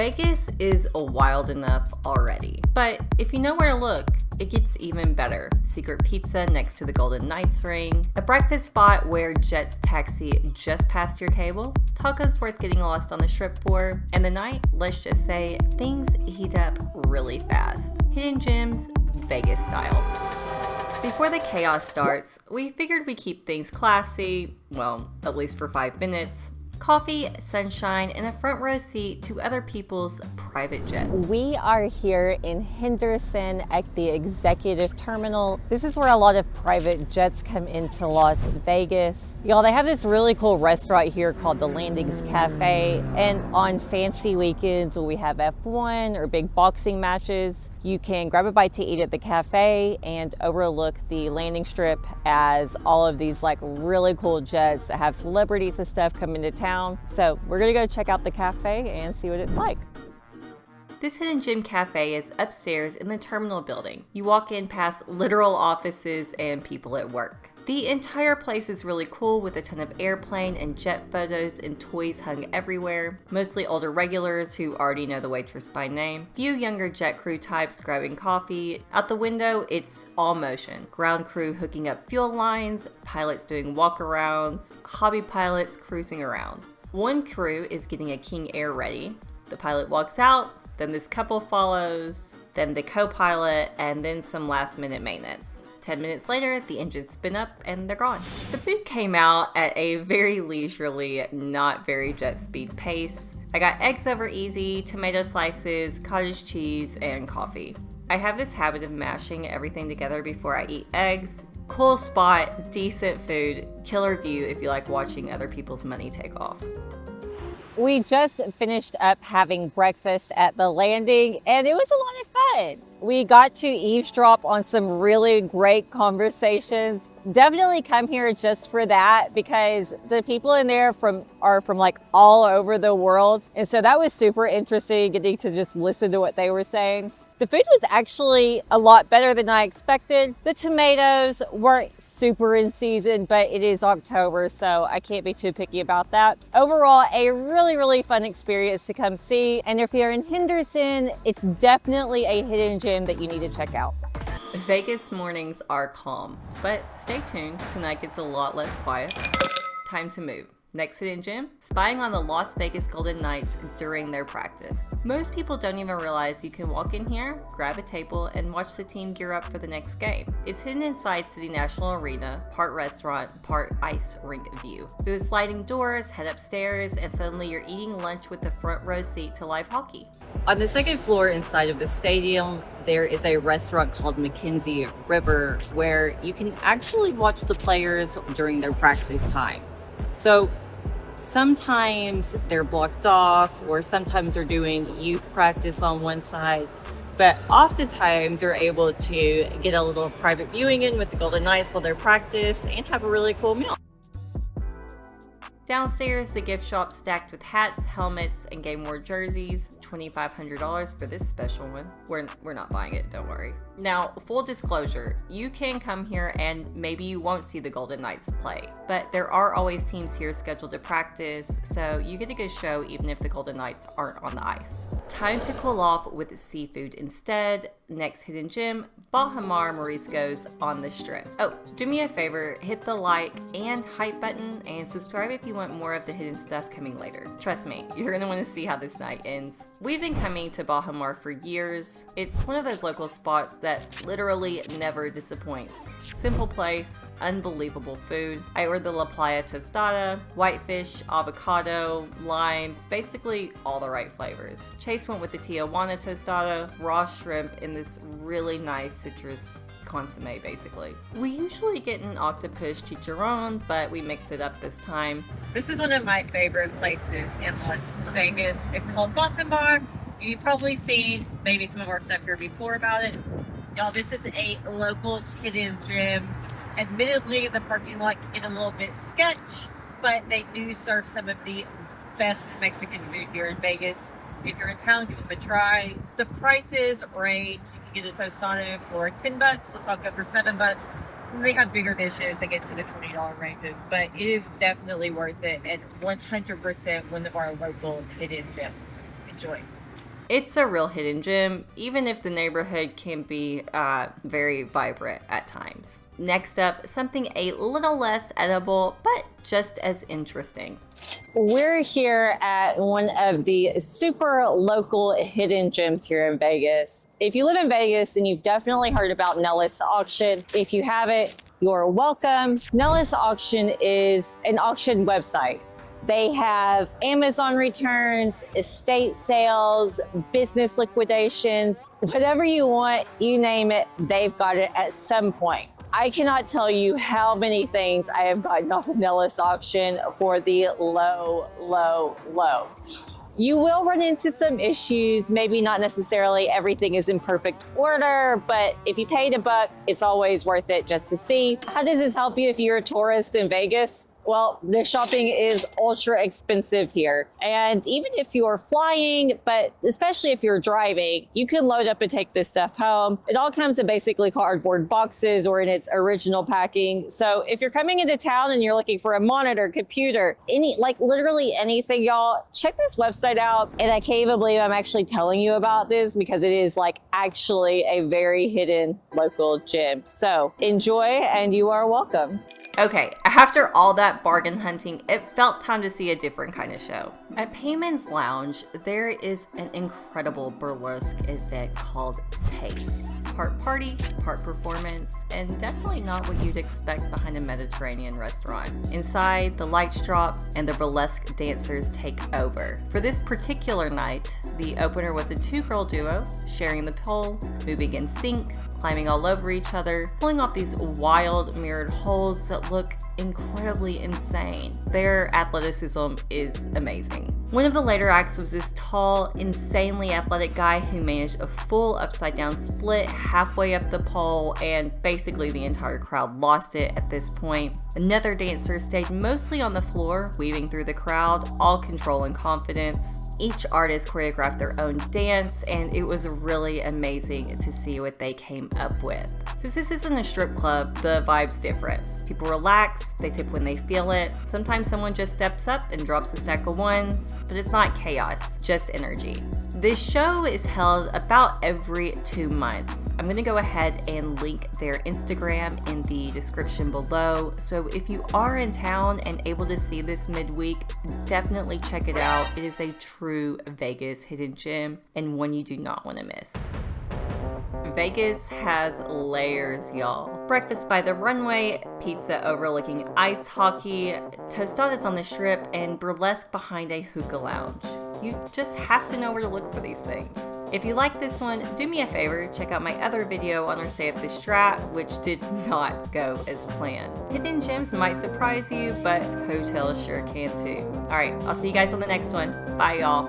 Vegas is wild enough already, but if you know where to look, it gets even better. Secret pizza next to the Golden Knights ring, a breakfast spot where jets taxi just past your table, tacos worth getting lost on the strip for, and the night, let's just say, things heat up really fast. Hidden gems, Vegas style. Before the chaos starts, we figured we'd keep things classy, well, at least for 5 minutes. Coffee, sunshine, and a front row seat to other people's private jets. We are here in Henderson at the executive terminal. This is where a lot of private jets come into Las Vegas. Y'all, they have this really cool restaurant here called the Landings Café. And on fancy weekends when we have F1 or big boxing matches, you can grab a bite to eat at the cafe and overlook the landing strip as all of these like really cool jets that have celebrities and stuff come into town. So we're gonna go check out the cafe and see what it's like. This hidden gem cafe is upstairs in the terminal building. You walk in past literal offices and people at work. The entire place is really cool with a ton of airplane and jet photos and toys hung everywhere. Mostly older regulars who already know the waitress by name. Few younger jet crew types grabbing coffee. Out the window, it's all motion. Ground crew hooking up fuel lines, pilots doing walkarounds, hobby pilots cruising around. One crew is getting a King Air ready. The pilot walks out, then this couple follows, then the co-pilot, and then some last minute maintenance. 10 minutes later, the engines spin up and they're gone. The food came out at a very leisurely, not very jet speed pace. I got eggs over easy, tomato slices, cottage cheese, and coffee. I have this habit of mashing everything together before I eat eggs. Cool spot, decent food, killer view if you like watching other people's money take off. We just finished up having breakfast at the landing and it was a lot of fun. We got to eavesdrop on some really great conversations. Definitely come here just for that because the people in there are from like all over the world. And so that was super interesting getting to just listen to what they were saying. The food was actually a lot better than I expected. The tomatoes weren't super in season, but it is October, so I can't be too picky about that. Overall, a really, really fun experience to come see. And if you're in Henderson, it's definitely a hidden gem that you need to check out. Vegas mornings are calm, but stay tuned. Tonight gets a lot less quiet. Time to move. Next hidden gem, spying on the Las Vegas Golden Knights during their practice. Most people don't even realize you can walk in here, grab a table, and watch the team gear up for the next game. It's hidden inside City National Arena, part restaurant, part ice rink view. Through the sliding doors, head upstairs, and suddenly you're eating lunch with the front row seat to live hockey. On the second floor inside of the stadium, there is a restaurant called Mackenzie River where you can actually watch the players during their practice time. So sometimes they're blocked off or sometimes they're doing youth practice on one side, but oftentimes you're able to get a little private viewing in with the Golden Knights while they're practice and have a really cool meal. Downstairs, the gift shop stacked with hats, helmets, and game worn jerseys. $2,500 for this special one. We're not buying it, don't worry. Now, full disclosure, you can come here and maybe you won't see the Golden Knights play, but there are always teams here scheduled to practice, so you get a good show even if the Golden Knights aren't on the ice. Time to cool off with seafood instead. Next hidden gem, Bajamar Moriscos on the strip. Oh, do me a favor, hit the like and hype button and subscribe if you want more of the hidden stuff coming later. Trust me, you're gonna want to see how this night ends. We've been coming to Bajamar for years. It's one of those local spots that literally never disappoints. Simple place, unbelievable food. I ordered the La Playa tostada, whitefish, avocado, lime, basically all the right flavors. Chase went with the Tijuana tostada, raw shrimp, and this really nice citrus consomme basically. We usually get an octopus chicharron, but we mix it up this time. This is one of my favorite places in Las Vegas. It's called Bajamar. You've probably seen maybe some of our stuff here before about it. Y'all, this is a locals hidden gem. Admittedly, the parking lot can get a little bit sketch, but they do serve some of the best Mexican food here in Vegas. If you're in town, give them a try. The prices range. You can get a tostada for $10, a taco for $7. And they have bigger dishes that get to the $20 ranges, but it is definitely worth it and 100% one of our local hidden gems. Enjoy. It's a real hidden gem, even if the neighborhood can be very vibrant at times. Next up, something a little less edible, but just as interesting. We're here at one of the super local hidden gems here in Vegas. If you live in Vegas, then you've definitely heard about Nellis Auction. If you haven't, you're welcome. Nellis Auction is an auction website. They have Amazon returns, estate sales, business liquidations, whatever you want, you name it, they've got it at some point. I cannot tell you how many things I have gotten off of Nellis Auction for the low, low, low. You will run into some issues. Maybe not necessarily everything is in perfect order, but if you paid $1, it's always worth it just to see. How does this help you if you're a tourist in Vegas? Well, the shopping is ultra expensive here. And even if you're flying, but especially if you're driving, you can load up and take this stuff home. It all comes in basically cardboard boxes or in its original packing. So if you're coming into town and you're looking for a monitor, computer, literally anything, y'all, check this website out. And I can't even believe I'm actually telling you about this because it is actually a very hidden local gem. So enjoy and you are welcome. Okay, after all that bargain hunting, it felt time to see a different kind of show. At Payman's Lounge, there is an incredible burlesque event called Taste. Part party, part performance, and definitely not what you'd expect behind a Mediterranean restaurant. Inside, the lights drop and the burlesque dancers take over. For this particular night, the opener was a 2-girl duo, sharing the pole, moving in sync, climbing all over each other, pulling off these wild mirrored holes that look incredibly insane. Their athleticism is amazing. One of the later acts was this tall, insanely athletic guy who managed a full upside down split halfway up the pole, and basically the entire crowd lost it at this point. Another dancer stayed mostly on the floor, weaving through the crowd, all control and confidence. Each artist choreographed their own dance, and it was really amazing to see what they came up with. Since this isn't a strip club, the vibe's different. People relax, they tip when they feel it. Sometimes someone just steps up and drops a stack of ones, but it's not chaos, just energy. This show is held about every 2 months. I'm gonna go ahead and link their Instagram in the description below. So if you are in town and able to see this midweek, definitely check it out. It is a true Vegas hidden gem and one you do not want to miss. Vegas has layers, y'all. Breakfast by the runway, pizza overlooking ice hockey, tostadas on the strip, and burlesque behind a hookah lounge. You just have to know where to look for these things. If you like this one, do me a favor, check out my other video on our stay at the Strat, which did not go as planned. Hidden gems might surprise you, but hotels sure can too. Alright, I'll see you guys on the next one. Bye, y'all.